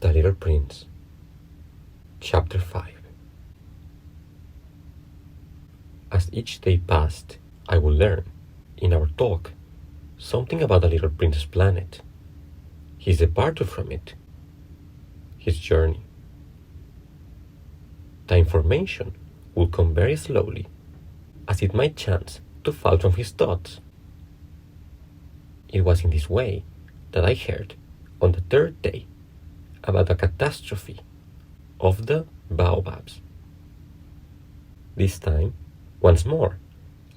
The Little Prince, Chapter 5. As each day passed, I would learn, in our talk, something about the Little Prince's planet, his departure from it, his journey. The information would come very slowly, as it might chance to fall from his thoughts. It was in this way that I heard, on the third day, about the catastrophe of the Baobabs. This time, once more,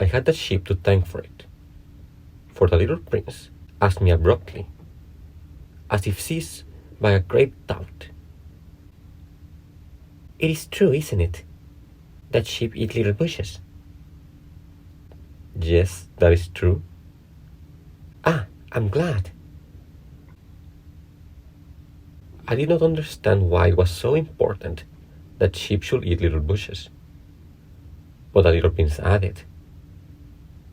I had the sheep to thank for it, for the Little Prince asked me abruptly, as if seized by a great doubt. "It is true, isn't it, that sheep eat little bushes?" "Yes, that is true." "Ah, I'm glad." I did not understand why it was so important that sheep should eat little bushes. But the Little Prince added,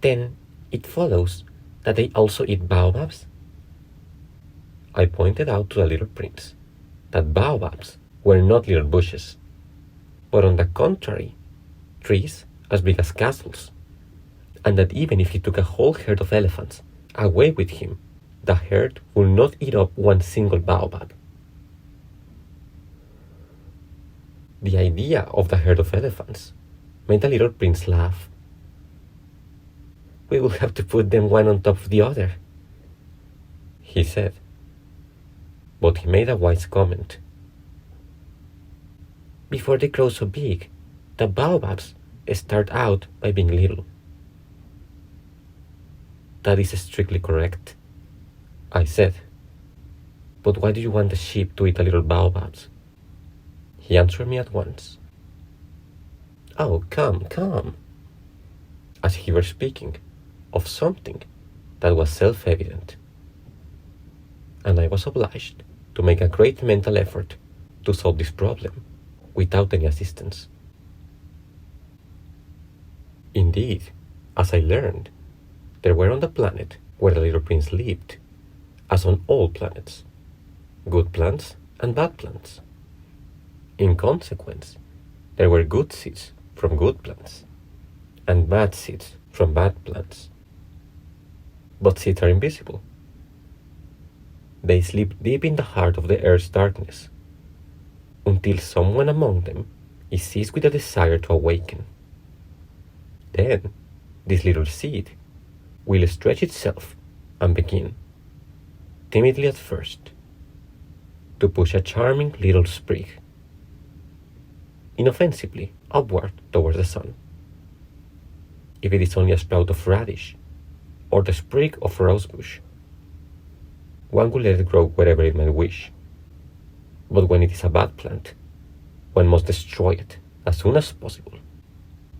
"Then it follows that they also eat baobabs?" I pointed out to the Little Prince that baobabs were not little bushes, but on the contrary, trees as big as castles, and that even if he took a whole herd of elephants away with him, the herd would not eat up one single baobab. The idea of the herd of elephants made the Little Prince laugh. "We will have to put them one on top of the other," he said. But he made a wise comment. "Before they grow so big, the baobabs start out by being little." "That is strictly correct," I said. "But why do you want the sheep to eat the little baobabs?" He answered me at once. "Oh, come," as if he were speaking of something that was self-evident. And I was obliged to make a great mental effort to solve this problem without any assistance. Indeed, as I learned, there were on the planet where the Little Prince lived, as on all planets, good plants and bad plants. In consequence, there were good seeds from good plants, and bad seeds from bad plants. But seeds are invisible. They sleep deep in the heart of the earth's darkness, until someone among them is seized with a desire to awaken. Then, this little seed will stretch itself and begin, timidly at first, to push a charming little sprig, inoffensively upward towards the sun. If it is only a sprout of radish, or the sprig of rosebush, one will let it grow wherever it might wish. But when it is a bad plant, one must destroy it as soon as possible,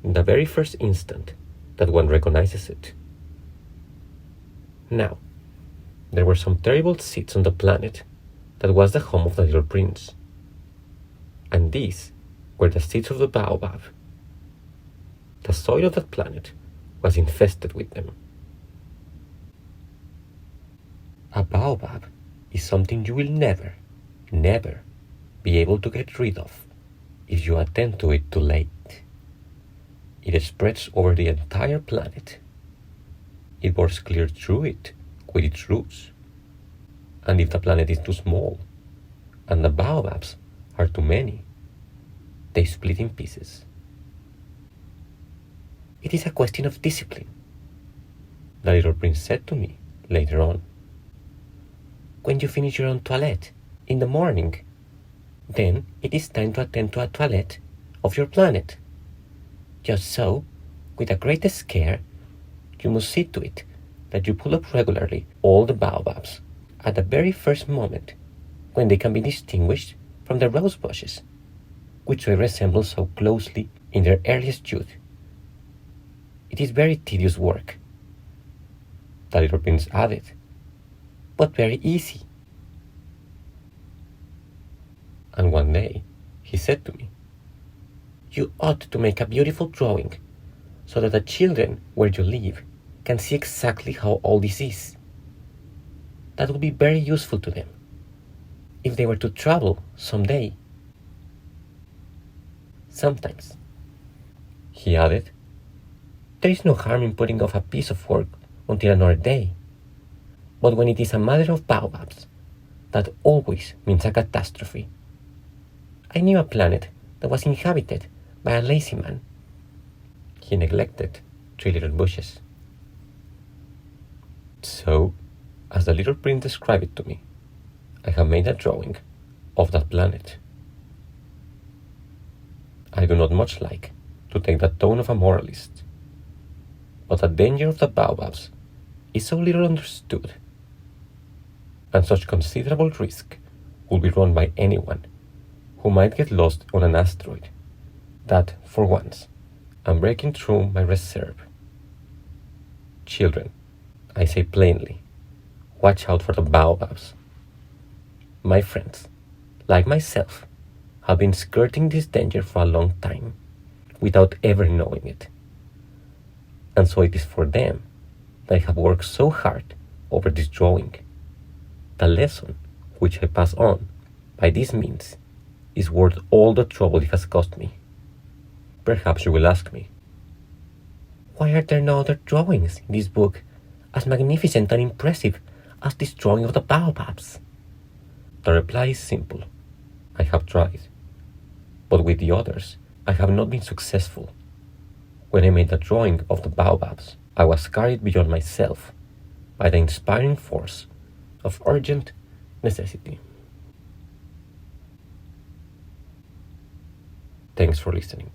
the very first instant that one recognizes it. Now, there were some terrible seeds on the planet that was the home of the Little Prince, and these were the seeds of the baobab. The soil of that planet was infested with them. A baobab is something you will never be able to get rid of if you attend to it too late. It spreads over the entire planet. It bores clear through it with its roots. And if the planet is too small, and the baobabs are too many, they split in pieces. "It is a question of discipline," the Little Prince said to me later on. "When you finish your own toilet in the morning, then it is time to attend to a toilet of your planet. Just so, with the greatest care, you must see to it that you pull up regularly all the baobabs at the very first moment when they can be distinguished from the rose bushes, which they resemble so closely in their earliest youth. It is very tedious work," the Little Prince added, "but very easy." And one day he said to me, "You ought to make a beautiful drawing so that the children where you live can see exactly how all this is. That will be very useful to them. if they were to travel someday. Sometimes, he added, there is no harm in putting off a piece of work until another day. But when it is a matter of baobabs, that always means a catastrophe. I knew a planet that was inhabited by a lazy man. He neglected 3 little bushes. So, as the little prince described it to me, I have made a drawing of that planet. I do not much like to take the tone of a moralist, but the danger of the baobabs is so little understood, and such considerable risk will be run by anyone who might get lost on an asteroid, that, for once, I'm breaking through my reserve. Children, I say plainly, watch out for the baobabs. My friends, like myself, have been skirting this danger for a long time, without ever knowing it. And so it is for them that I have worked so hard over this drawing. The lesson which I pass on by this means is worth all the trouble it has cost me. Perhaps you will ask me, why are there no other drawings in this book as magnificent and impressive as this drawing of the baobabs? The reply is simple. I have tried, but with the others, I have not been successful. When I made the drawing of the baobabs, I was carried beyond myself by the inspiring force of urgent necessity. Thanks for listening.